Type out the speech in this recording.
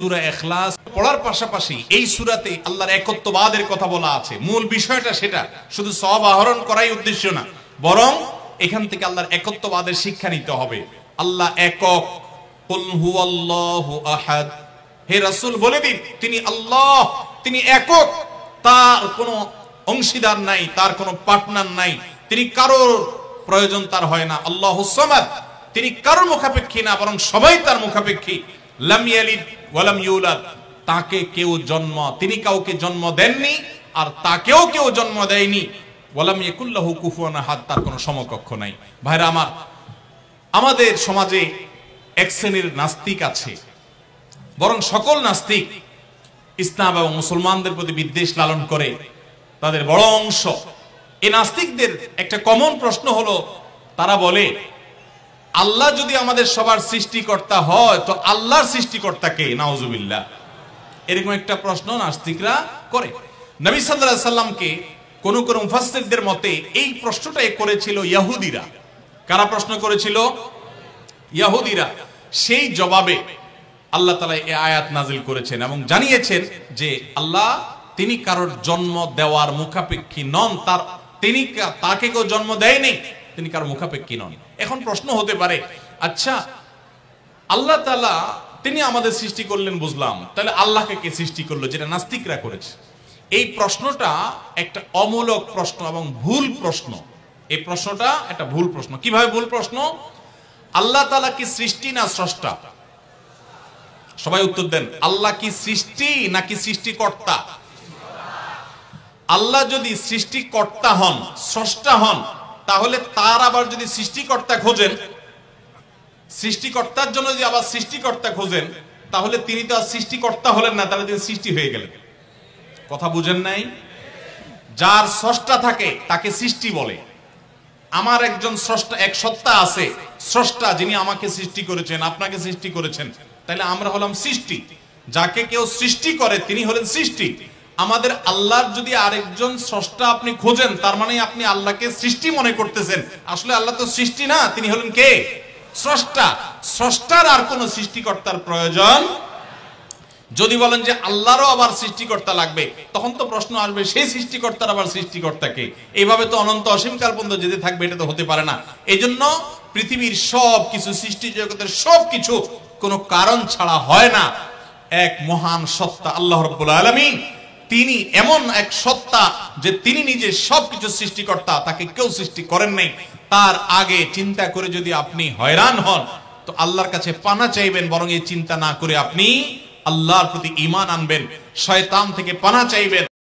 সূরা ইখলাস পড়ার পাশাপাশি এই সূরাতে আল্লাহর একত্ববাদের কথা বলা আছে। মূল বিষয়টা সেটা, শুধু সওয়াব আহরণ করাই উদ্দেশ্য না, বরং এখান থেকে আল্লাহর একত্ববাদের শিক্ষা নিতে হবে। আল্লাহ একক, কুল হুয়াল্লাহু আহাদ, হে রাসূল বলে দিন তিনি আল্লাহ, তিনি একক, তার কোনো অংশীদার নাই, তার কোনো পার্টনার নাই, তিনি কারোর প্রয়োজন তার হয় না। আল্লাহুস সামাদ, তিনি কারোর মুখাপেক্ষী না, বরং সবাই তার মুখাপেক্ষী। লাম ইয়ালিদ ওয়া লাম ইউলাদ, তাকে কেউ জন্ম, তিনি কাউকে জন্ম দেননি আর তাকেও কেউ জন্ম দেয়নি। ওয়া লাম ইয়াকুল লাহু কুফুয়ান আহাদ, তার কোনো সমকক্ষ নাই। ভাইরা আমার, আমাদের সমাজে এক শ্রেণীর নাস্তিক আছে, বরং সকল নাস্তিক ইসলাম এবং মুসলমানদের প্রতি বিদ্বেষ লালন করে, তাদের বড় অংশ। এই নাস্তিকদের একটা কমন প্রশ্ন হলো, তারা বলে আল্লাহ যদি আমাদের সবার সৃষ্টিকর্তা হয় তো আল্লাহর সৃষ্টিকর্তা কে? নাউজুবিল্লাহ। এরকম একটা প্রশ্ন নাস্তিকরা করে। নবী সাল্লাল্লাহু আলাইহি সাল্লামকে কোন কোন মুফাসসিরদের মতে এই প্রশ্নটাই করেছিল ইহুদিরা। কারা প্রশ্ন করেছিল? ইহুদিরা। সেই জবাবে আল্লাহ তাআলা এই আয়াত নাযিল করেছেন এবং জানিয়েছেন যে আল্লাহ তিনি কারোর জন্ম দেওয়ার মুখাপেক্ষী নন, তাকে কেউ জন্ম দেয়নি, তিনি কারোর মুখাপেক্ষী নন। এখন প্রশ্ন হতে পারে, আচ্ছা আল্লাহ তাআলা তিনি আমাদের সৃষ্টি করলেন বুঝলাম, তাহলে আল্লাহকে কে সৃষ্টি করলো, যেটা নাস্তিকরা করেছে। এই প্রশ্নটা একটা অমূলক প্রশ্ন এবং ভুল প্রশ্ন। এই প্রশ্নটা একটা ভুল প্রশ্ন। কিভাবে ভুল প্রশ্ন? আল্লাহ তাআলা কি সৃষ্টি না স্রষ্টা? সবাই উত্তর দেন। আল্লাহ কি সৃষ্টি নাকি সৃষ্টিকর্তা? আল্লাহ যদি সৃষ্টিকর্তা হন, স্রষ্টা হন, তাহলে তার আবার যদি সৃষ্টিকর্তা খোঁজেন, সৃষ্টিকর্তার জন্য যদি আবার সৃষ্টিকর্তা খোঁজেন, তাহলে তিনি তো আর সৃষ্টিকর্তা হলেন না, তাহলে তিনি সৃষ্টি হয়ে গেলেন। কথা বুঝেন নাই? যার স্রষ্টা থাকে তাকে সৃষ্টি বলে। আমার একজন স্রষ্টা, এক সত্তা আছে, স্রষ্টা, যিনি আমাকে সৃষ্টি করেছেন, আপনাকে সৃষ্টি করেছেন, তাহলে আমরা হলাম সৃষ্টি। যাকে কেউ সৃষ্টি করে তিনি হলেন সৃষ্টি। আমাদের আল্লাহর যদি আরেকজন স্রষ্টা আপনি খোঁজেন, তার মানে আপনি আল্লাহকে সৃষ্টি মনে করতেছেন। আসলে আল্লাহ তো সৃষ্টি না, তিনি হলেন কে? স্রষ্টা। স্রষ্টার আর কোন সৃষ্টিকর্তার প্রয়োজন। যদি বলেন যে আল্লাহরও আবার সৃষ্টিকর্তা লাগবে, তখন তো প্রশ্ন আসবে সেই সৃষ্টিকর্তার আবার সৃষ্টিকর্তাকে। এইভাবে তো অনন্ত অসীমকাল পর্যন্ত যেতে থাকবে, এটা তো হতে পারে না। এই জন্য পৃথিবীর সব কিছু, সৃষ্টি জগতের সব কিছু কোনো কারণ ছাড়া হয় না। এক মহান সত্তা আল্লাহ রাব্বুল আলামিন, তিনি এমন এক সত্তা যে তিনি নিজে সবকিছু সৃষ্টিকর্তা, তাকে কেউ সৃষ্টি করেন নাই। তার আগে চিন্তা করে যদি আপনি হয়রান হন, তো আল্লাহর কাছে পানা চাইবেন, বরং এই চিন্তা না করে আপনি আল্লাহর প্রতি ঈমান আনবেন, শয়তান থেকে পানা চাইবেন।